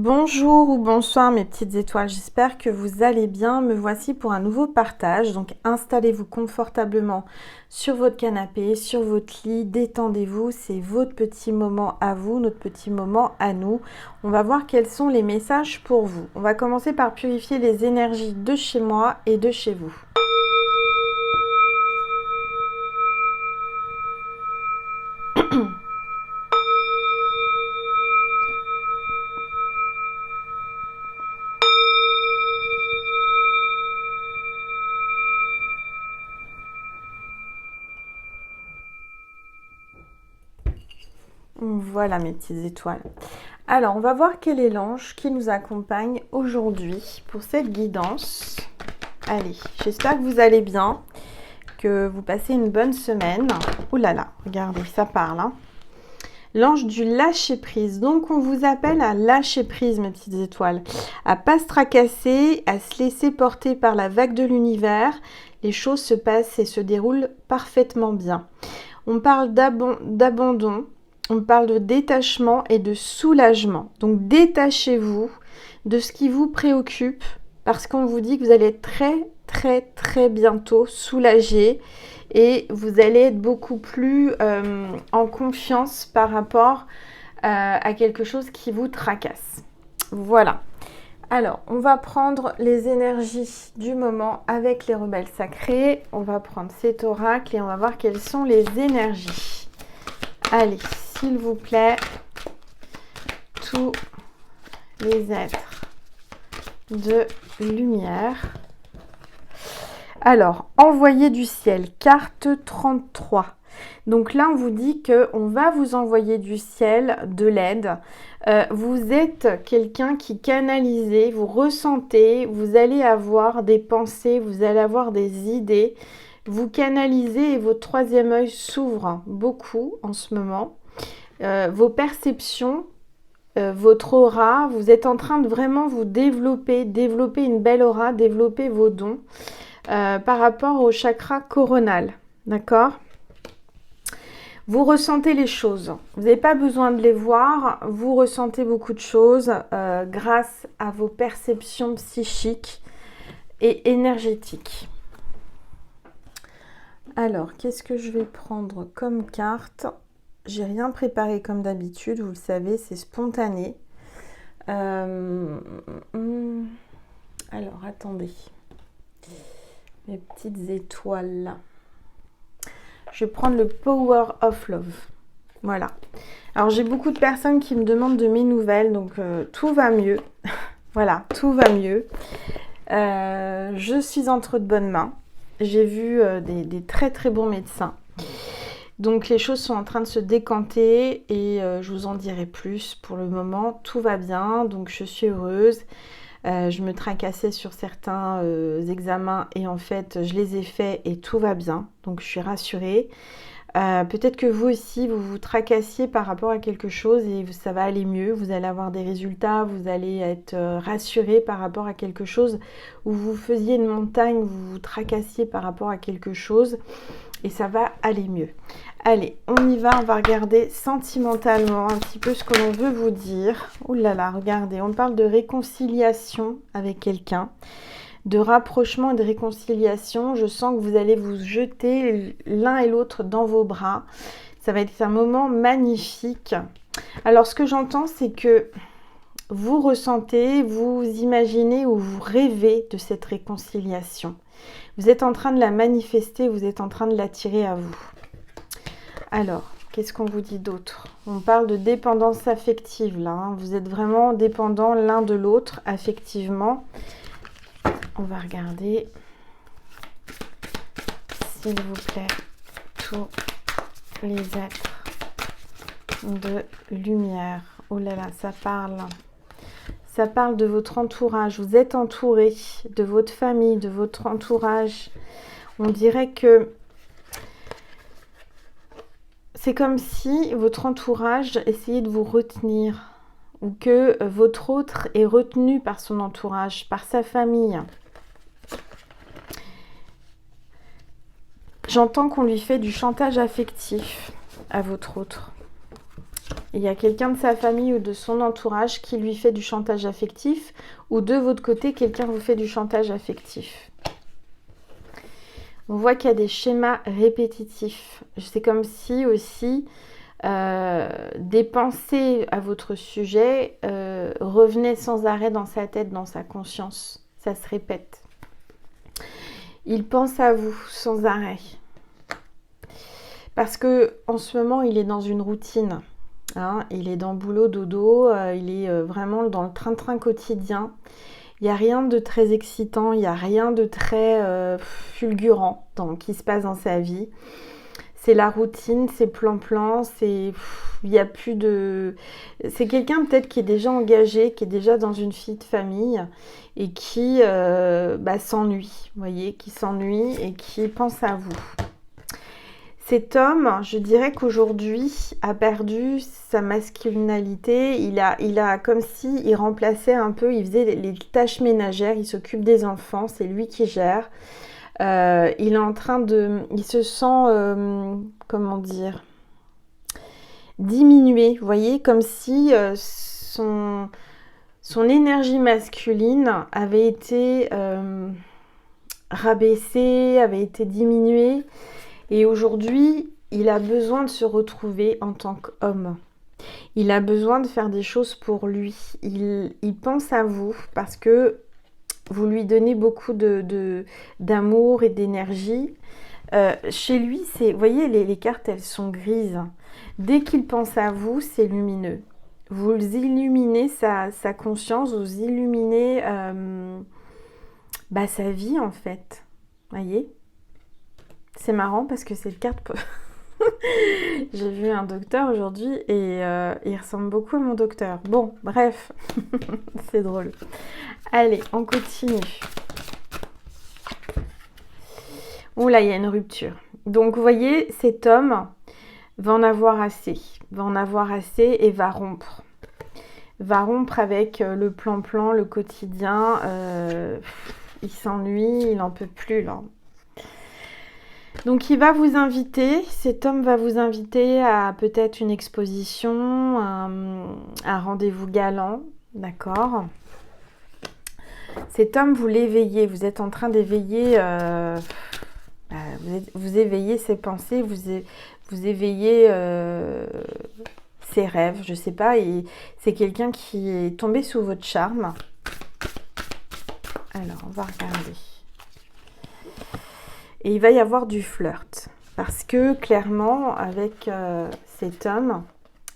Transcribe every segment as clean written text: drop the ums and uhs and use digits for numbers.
Bonjour ou bonsoir mes petites étoiles, j'espère que vous allez bien. Me voici pour un nouveau partage, donc installez-vous confortablement sur votre canapé, sur votre lit, détendez-vous, c'est votre petit moment à vous, notre petit moment à nous. On va voir quels sont les messages pour vous. On va commencer par purifier les énergies de chez moi et de chez vous. Voilà mes petites étoiles. Alors, on va voir quel est l'ange qui nous accompagne aujourd'hui pour cette guidance. Allez, j'espère que vous allez bien, que vous passez une bonne semaine. Ouh là là, regardez, ça parle. Hein. L'ange du lâcher-prise. Donc, on vous appelle à lâcher prise, mes petites étoiles. À pas se tracasser, à se laisser porter par la vague de l'univers. Les choses se passent et se déroulent parfaitement bien. On parle d'abandon. On parle de détachement et de soulagement. Donc, détachez-vous de ce qui vous préoccupe parce qu'on vous dit que vous allez être très bientôt soulagé et vous allez être beaucoup plus en confiance par rapport à quelque chose qui vous tracasse. Voilà. Alors, on va prendre les énergies du moment avec les rebelles sacrés. On va prendre cet oracle et on va voir quelles sont les énergies. Allez, s'il vous plaît, tous les êtres de lumière. Alors, envoyer du ciel, carte 33. Donc là, on vous dit qu'on va vous envoyer du ciel, de l'aide. Vous êtes quelqu'un qui canalise, vous ressentez, vous allez avoir des pensées, vous allez avoir des idées. Vous canalisez et votre troisième œil s'ouvre beaucoup en ce moment. Vos perceptions, votre aura, vous êtes en train de vraiment vous développer une belle aura, développer vos dons par rapport au chakra coronal. D'accord ? Vous ressentez les choses. Vous n'avez pas besoin de les voir. Vous ressentez beaucoup de choses grâce à vos perceptions psychiques et énergétiques. Alors, qu'est-ce que je vais prendre comme carte ? J'ai rien préparé comme d'habitude, vous le savez, c'est spontané. Alors, attendez. Mes petites étoiles là. Je vais prendre le Power of Love. Voilà. Alors, j'ai beaucoup de personnes qui me demandent de mes nouvelles, donc tout va mieux. Voilà, tout va mieux. Je suis entre de bonnes mains. J'ai vu des très bons médecins. Donc les choses sont en train de se décanter et je vous en dirai plus. Pour le moment, tout va bien, donc je suis heureuse. Je me tracassais sur certains examens et en fait, je les ai faits et tout va bien. Donc je suis rassurée. Peut-être que vous aussi, vous vous tracassiez par rapport à quelque chose et ça va aller mieux. Vous allez avoir des résultats, vous allez être rassuré par rapport à quelque chose où vous faisiez une montagne, vous vous tracassiez par rapport à quelque chose. Et ça va aller mieux. Allez, on y va, on va regarder sentimentalement un petit peu ce que l'on veut vous dire. Ouh là là, regardez, on parle de réconciliation avec quelqu'un, de rapprochement et de réconciliation. Je sens que vous allez vous jeter l'un et l'autre dans vos bras. Ça va être un moment magnifique. Alors, ce que j'entends, c'est que vous ressentez, vous imaginez ou vous rêvez de cette réconciliation. Vous êtes en train de la manifester, vous êtes en train de l'attirer à vous. Alors, qu'est-ce qu'on vous dit d'autre ? On parle de dépendance affective là. Hein. Vous êtes vraiment dépendants l'un de l'autre affectivement. On va regarder, s'il vous plaît, tous les êtres de lumière. Oh là là, ça parle. Ça parle de votre entourage. Vous êtes entouré de votre famille, de votre entourage. On dirait que c'est comme si votre entourage essayait de vous retenir ou que votre autre est retenu par son entourage, par sa famille. J'entends qu'on lui fait du chantage affectif à votre autre. il y a quelqu'un de sa famille ou de son entourage qui lui fait du chantage affectif, ou de votre côté, quelqu'un vous fait du chantage affectif. On voit qu'il y a des schémas répétitifs. C'est comme si aussi des pensées à votre sujet revenaient sans arrêt dans sa tête, dans sa conscience. Ça se répète. Il pense à vous sans arrêt. Parce que en ce moment, il est dans une routine. Hein, il est dans boulot, dodo, il est vraiment dans le train-train quotidien. Il n'y a rien de très excitant, il n'y a rien de très fulgurant qui se passe dans sa vie. C'est la routine, c'est plan-plan, il n'y a plus de... C'est quelqu'un peut-être qui est déjà engagé, qui est déjà dans une vie de famille et qui s'ennuie, vous voyez, qui s'ennuie et qui pense à vous. Cet homme, je dirais qu'aujourd'hui, a perdu sa masculinité. Il a comme si il remplaçait un peu, il faisait les tâches ménagères, il s'occupe des enfants, c'est lui qui gère. Il est en train de... Il se sent, comment dire, diminué, vous voyez, comme si son énergie masculine avait été rabaissée, avait été diminuée. Et aujourd'hui, il a besoin de se retrouver en tant qu'homme. Il a besoin de faire des choses pour lui. Il pense à vous parce que vous lui donnez beaucoup d'amour et d'énergie. Chez lui, vous voyez, les cartes, elles sont grises. Dès qu'il pense à vous, c'est lumineux. Vous illuminez sa conscience, vous illuminez sa vie, en fait. Voyez ? C'est marrant parce que cette carte... J'ai vu un docteur aujourd'hui et il ressemble beaucoup à mon docteur. Bon, bref, c'est drôle. Allez, on continue. Oula, il y a une rupture. Donc, vous voyez, cet homme va en avoir assez. Et va rompre. Va rompre avec le plan-plan, le quotidien. Il s'ennuie, il n'en peut plus, là. Donc, il va vous inviter, cet homme va vous inviter à peut-être une exposition, un rendez-vous galant, d'accord ? Cet homme, vous l'éveillez, vous êtes en train d'éveiller, vous éveillez ses pensées, vous éveillez ses rêves, je ne sais pas, et c'est quelqu'un qui est tombé sous votre charme. Alors, on va regarder. Et il va y avoir du flirt. Parce que clairement, avec cet homme,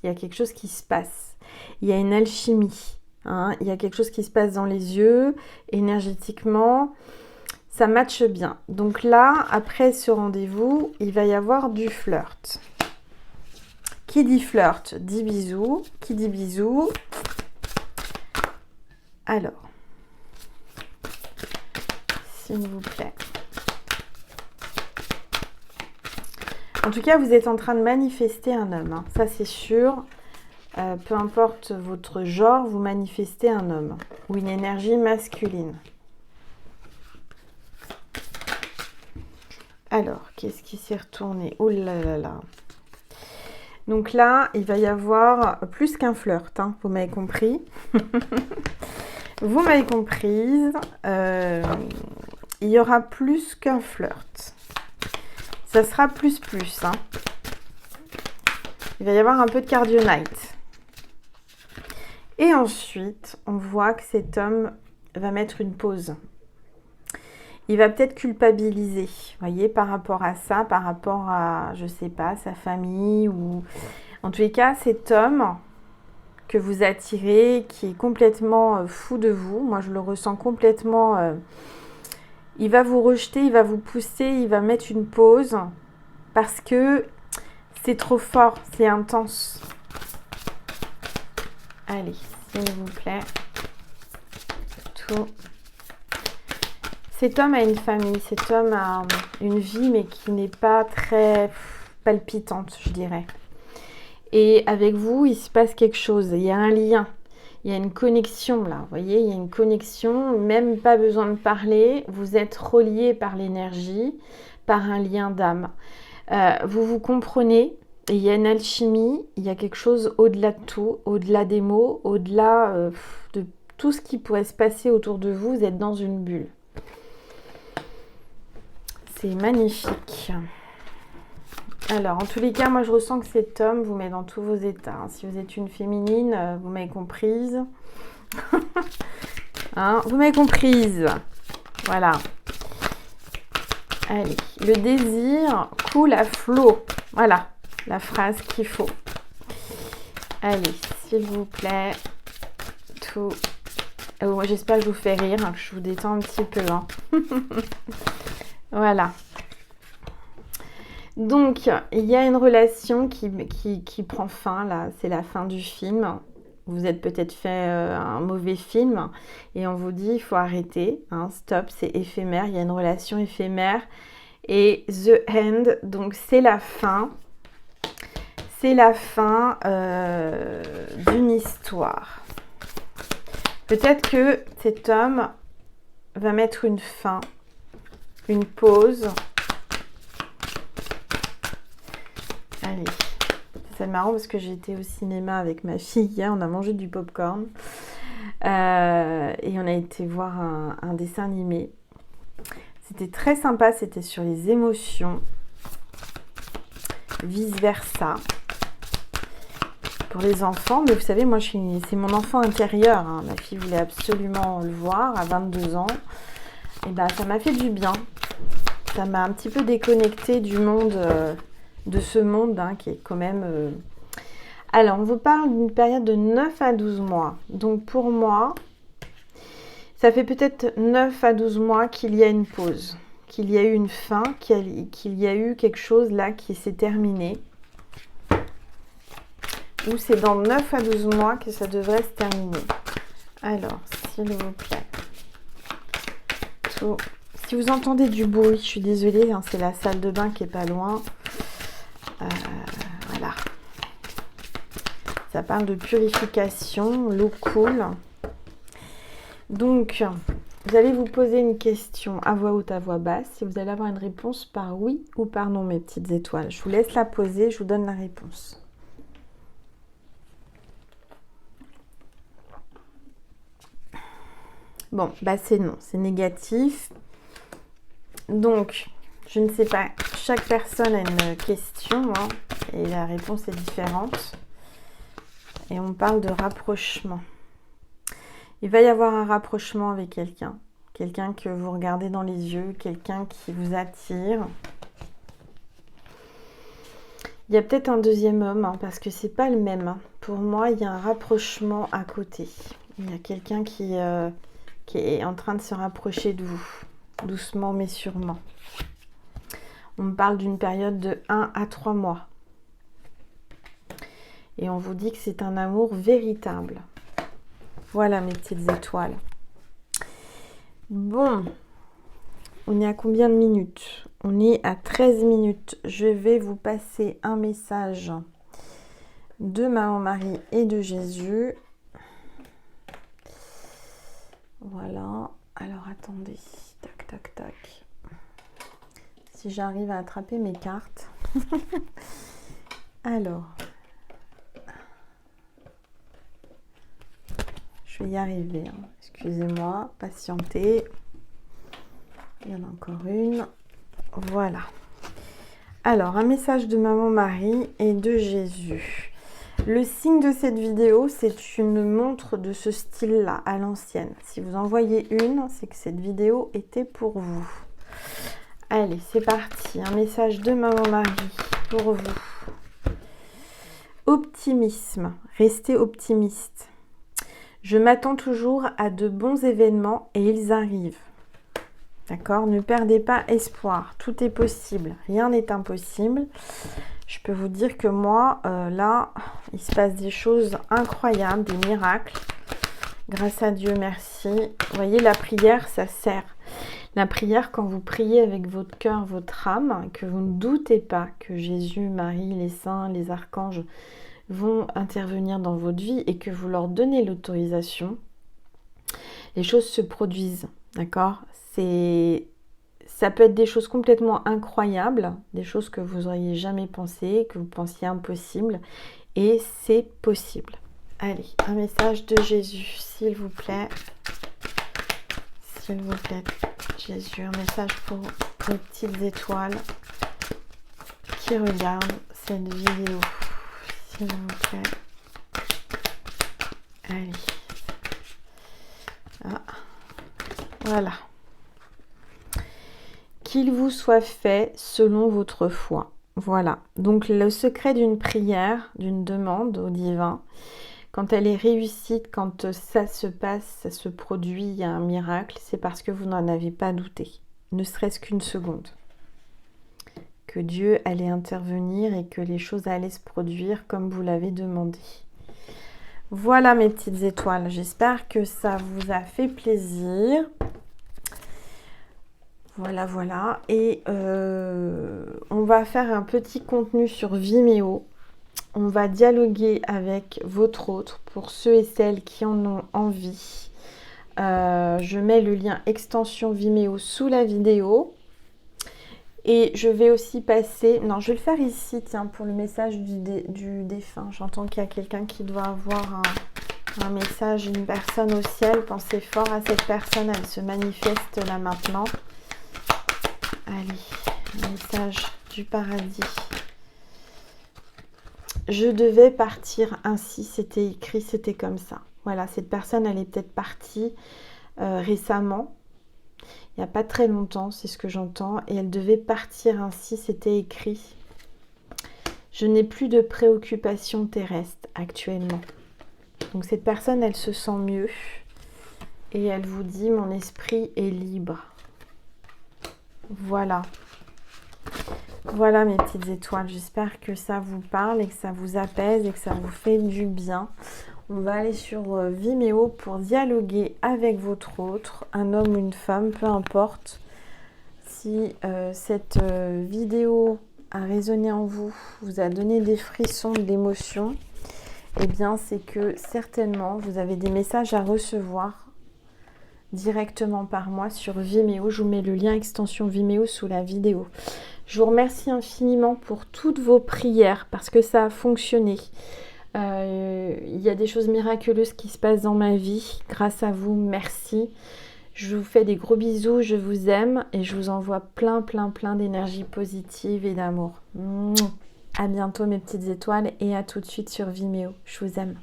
il y a quelque chose qui se passe. Il y a une alchimie. Hein, il y a quelque chose qui se passe dans les yeux, énergétiquement. Ça matche bien. Donc là, après ce rendez-vous, il va y avoir du flirt. Qui dit flirt dit bisous. Qui dit bisous? Alors, s'il vous plaît. En tout cas, vous êtes en train de manifester un homme. Hein. Ça, c'est sûr. Peu importe votre genre, vous manifestez un homme ou une énergie masculine. Alors, qu'est-ce qui s'est retourné? Oh là là là. Donc là, il va y avoir plus qu'un flirt. Hein, vous m'avez compris. Vous m'avez comprise. Il y aura plus qu'un flirt. Ça sera plus. Hein. Il va y avoir un peu de cardionite. Et ensuite, on voit que cet homme va mettre une pause. Il va peut-être culpabiliser, vous voyez, par rapport à ça, par rapport à, je sais pas, sa famille ou... En tous les cas, cet homme que vous attirez, qui est complètement fou de vous, moi je le ressens complètement... il va vous rejeter, il va vous pousser, il va mettre une pause parce que c'est trop fort, c'est intense. Allez, s'il vous plaît. Tout. Cet homme a une famille, cet homme a une vie, mais qui n'est pas très palpitante, je dirais. Et avec vous, il se passe quelque chose, il y a un lien. Il y a une connexion là, vous voyez, il y a une connexion, même pas besoin de parler, vous êtes reliés par l'énergie, par un lien d'âme. Vous vous comprenez, Et il y a une alchimie, il y a quelque chose au-delà de tout, au-delà des mots, au-delà de tout ce qui pourrait se passer autour de vous. Vous êtes dans une bulle. C'est magnifique. Alors, en tous les cas, moi, je ressens que cet homme vous met dans tous vos états. Si vous êtes une féminine, vous m'avez comprise. Hein, vous m'avez comprise. Voilà. Allez, le désir coule à flot. Voilà, la phrase qu'il faut. Allez, s'il vous plaît, tout. Oh, j'espère que je vous fais rire, hein, que je vous détends un petit peu. Hein. Voilà. Donc, il y a une relation qui prend fin, là. C'est la fin du film. Vous êtes peut-être fait un mauvais film et on vous dit il faut arrêter. Hein, stop, c'est éphémère. Il y a une relation éphémère. Et the end, donc c'est la fin. C'est la fin d'une histoire. Peut-être que cet homme va mettre une fin, une pause. Allez, c'est marrant parce que j'ai été au cinéma avec ma fille hier, on a mangé du popcorn et on a été voir un dessin animé. C'était très sympa, c'était sur les émotions, vice versa. Pour les enfants, mais vous savez, moi, c'est mon enfant intérieur. Hein. Ma fille voulait absolument le voir à 22 ans. Et ben, ça m'a fait du bien. Ça m'a un petit peu déconnecté du monde, de ce monde hein, qui est quand même... Alors, on vous parle d'une période de 9 à 12 mois. Donc, pour moi, ça fait peut-être 9 à 12 mois qu'il y a une pause, qu'il y a eu une fin, qu'il y a eu quelque chose là qui s'est terminé. Ou c'est dans 9 à 12 mois que ça devrait se terminer. Alors, s'il vous plaît. Tout. Si vous entendez du bruit, je suis désolée, hein, c'est la salle de bain qui est pas loin. Voilà. Ça parle de purification, l'eau coule. Donc, vous allez vous poser une question à voix haute, à voix basse. Et vous allez avoir une réponse par oui ou par non, mes petites étoiles. Je vous laisse la poser, je vous donne la réponse. Bon, bah c'est non, c'est négatif. Donc, je ne sais pas, chaque personne a une question hein, et la réponse est différente. Et on parle de rapprochement. Il va y avoir un rapprochement avec quelqu'un. Quelqu'un que vous regardez dans les yeux, quelqu'un qui vous attire. Il y a peut-être un deuxième homme, hein, parce que c'est pas le même. Hein. Pour moi, il y a un rapprochement à côté. Il y a quelqu'un qui est en train de se rapprocher de vous, doucement mais sûrement. On me parle d'une période de 1 à 3 mois. Et on vous dit que c'est un amour véritable. Voilà mes petites étoiles. Bon, on est à combien de minutes? On est à 13 minutes. Je vais vous passer un message de Maman Marie et de Jésus. Voilà. Alors, attendez. Tac, tac, tac. Si j'arrive à attraper mes cartes. Alors. Je vais y arriver. Hein. Excusez-moi. Patientez. Il y en a encore une. Voilà. Alors, un message de Maman Marie et de Jésus. Le signe de cette vidéo, c'est une montre de ce style-là, à l'ancienne. Si vous en voyez une, c'est que cette vidéo était pour vous. Allez, c'est parti. Un message de Maman Marie pour vous. Optimisme. Restez optimiste. Je m'attends toujours à de bons événements et ils arrivent. D'accord? Ne perdez pas espoir. Tout est possible. Rien n'est impossible. Je peux vous dire que moi, là, il se passe des choses incroyables, des miracles. Grâce à Dieu, merci. Vous voyez, la prière, ça sert. La prière, quand vous priez avec votre cœur, votre âme, que vous ne doutez pas que Jésus, Marie, les saints, les archanges vont intervenir dans votre vie et que vous leur donnez l'autorisation, les choses se produisent. D'accord? C'est Ça peut être des choses complètement incroyables, des choses que vous n'auriez jamais pensé, que vous pensiez impossibles. Et c'est possible. Allez, un message de Jésus, s'il vous plaît. S'il vous plaît, Jésus, un message pour les petites étoiles qui regardent cette vidéo. S'il vous plaît. Allez. Ah. Voilà. Qu'il vous soit fait selon votre foi. Voilà. Donc le secret d'une prière, d'une demande au divin, quand elle est réussite, quand ça se passe, ça se produit, il y a un miracle, c'est parce que vous n'en avez pas douté, ne serait-ce qu'une seconde. Que Dieu allait intervenir et que les choses allaient se produire comme vous l'avez demandé. Voilà mes petites étoiles, j'espère que ça vous a fait plaisir. Voilà, voilà. Et on va faire un petit contenu sur Vimeo. On va dialoguer avec votre autre pour ceux et celles qui en ont envie. Je mets le lien extension Vimeo sous la vidéo. Et je vais aussi passer... Non, je vais le faire ici, tiens, pour le message du défunt. J'entends qu'il y a quelqu'un qui doit avoir un message, une personne au ciel. Pensez fort à cette personne, elle se manifeste là maintenant. Allez, un message du paradis. Je devais partir ainsi, c'était écrit, c'était comme ça. Voilà, cette personne, elle est peut-être partie récemment, il n'y a pas très longtemps, c'est ce que j'entends, et elle devait partir ainsi, c'était écrit. Je n'ai plus de préoccupations terrestres actuellement. Donc cette personne, elle se sent mieux, et elle vous dit, mon esprit est libre. Voilà. Voilà mes petites étoiles, j'espère que ça vous parle et que ça vous apaise et que ça vous fait du bien. On va aller sur Vimeo pour dialoguer avec votre autre, un homme ou une femme, peu importe. Si cette vidéo a résonné en vous, vous a donné des frissons, de l'émotion, eh bien c'est que certainement vous avez des messages à recevoir directement par moi sur Vimeo. Je vous mets le lien extension Vimeo sous la vidéo. Je vous remercie infiniment pour toutes vos prières parce que ça a fonctionné. Il y a des choses miraculeuses qui se passent dans ma vie. Grâce à vous, merci. Je vous fais des gros bisous, je vous aime et je vous envoie plein d'énergie positive et d'amour. À bientôt mes petites étoiles et à tout de suite sur Vimeo. Je vous aime.